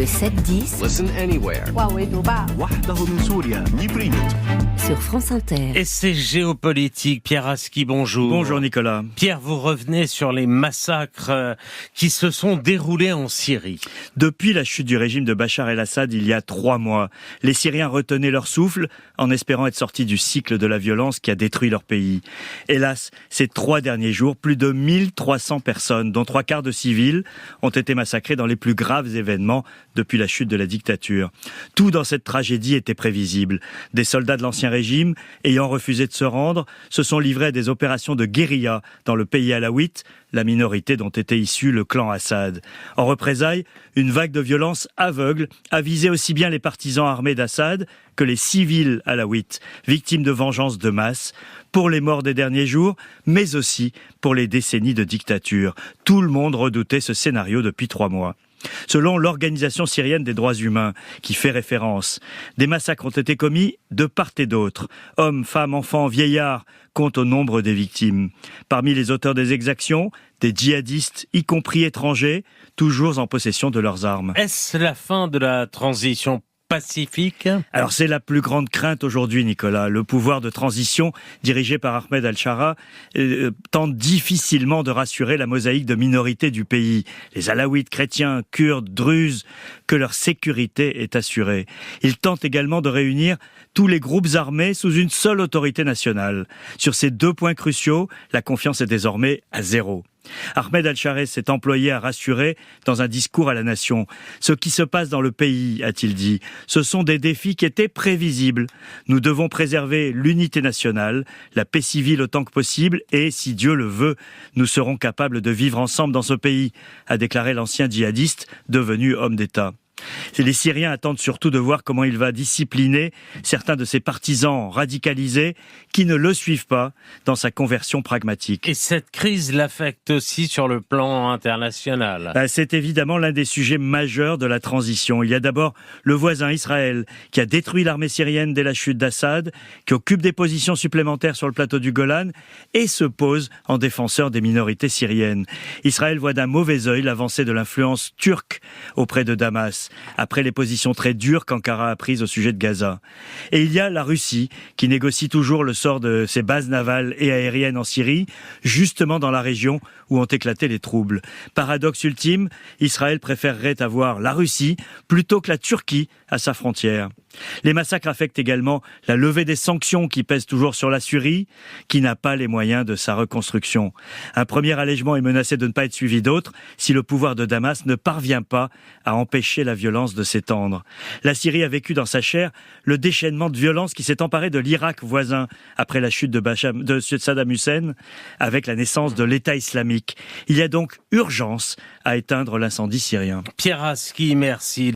Le 7-10 Listen anywhere. وحده من سوريا. sur France Inter. Et c'est géopolitique. Pierre Aski, bonjour. Bonjour Nicolas. Pierre, vous revenez sur les massacres qui se sont déroulés en Syrie. Depuis la chute du régime de Bachar el-Assad il y a 3 mois, les Syriens retenaient leur souffle en espérant être sortis du cycle de la violence qui a détruit leur pays. Hélas, ces 3 derniers jours, plus de 1300 personnes, dont 3/4 de civils, ont été massacrés dans les plus graves événements depuis la chute de la dictature. Tout dans cette tragédie était prévisible. Des soldats de l'ancien régime, ayant refusé de se rendre, se sont livrés à des opérations de guérilla dans le pays alaouite, la minorité dont était issu le clan Assad. En représailles, une vague de violence aveugle a visé aussi bien les partisans armés d'Assad que les civils alaouites, victimes de vengeance de masse, pour les morts des derniers jours, mais aussi pour les décennies de dictature. Tout le monde redoutait ce scénario depuis 3 mois. Selon l'Organisation syrienne des droits humains, qui fait référence, des massacres ont été commis de part et d'autre. Hommes, femmes, enfants, vieillards comptent au nombre des victimes. Parmi les auteurs des exactions, des djihadistes, y compris étrangers, toujours en possession de leurs armes. Est-ce la fin de la transition pacifique? Alors c'est la plus grande crainte aujourd'hui, Nicolas. Le pouvoir de transition dirigé par Ahmed al-Shara tente difficilement de rassurer la mosaïque de minorités du pays. Les alaouites, chrétiens, kurdes, druzes, que leur sécurité est assurée. Il tente également de réunir tous les groupes armés sous une seule autorité nationale. Sur ces 2 points cruciaux, la confiance est désormais à 0. Ahmed al-Shara s'est employé à rassurer dans un discours à la nation. Ce qui se passe dans le pays, a-t-il dit, ce sont des défis qui étaient prévisibles. Nous devons préserver l'unité nationale, la paix civile autant que possible et, si Dieu le veut, nous serons capables de vivre ensemble dans ce pays, a déclaré l'ancien djihadiste devenu homme d'État. Les Syriens attendent surtout de voir comment il va discipliner certains de ses partisans radicalisés qui ne le suivent pas dans sa conversion pragmatique. Et cette crise l'affecte aussi sur le plan international. C'est évidemment l'un des sujets majeurs de la transition. Il y a d'abord le voisin Israël qui a détruit l'armée syrienne dès la chute d'Assad, qui occupe des positions supplémentaires sur le plateau du Golan et se pose en défenseur des minorités syriennes. Israël voit d'un mauvais œil l'avancée de l'influence turque auprès de Damas, après les positions très dures qu'Ankara a prises au sujet de Gaza. Et il y a la Russie, qui négocie toujours le sort de ses bases navales et aériennes en Syrie, justement dans la région où ont éclaté les troubles. Paradoxe ultime, Israël préférerait avoir la Russie plutôt que la Turquie à sa frontière. Les massacres affectent également la levée des sanctions qui pèsent toujours sur la Syrie, qui n'a pas les moyens de sa reconstruction. Un premier allègement est menacé de ne pas être suivi d'autres si le pouvoir de Damas ne parvient pas à empêcher la violence de s'étendre. La Syrie a vécu dans sa chair le déchaînement de violence qui s'est emparé de l'Irak voisin après la chute de Saddam Hussein avec la naissance de l'État islamique. Il y a donc urgence à éteindre l'incendie syrien. Pierre Aski, merci.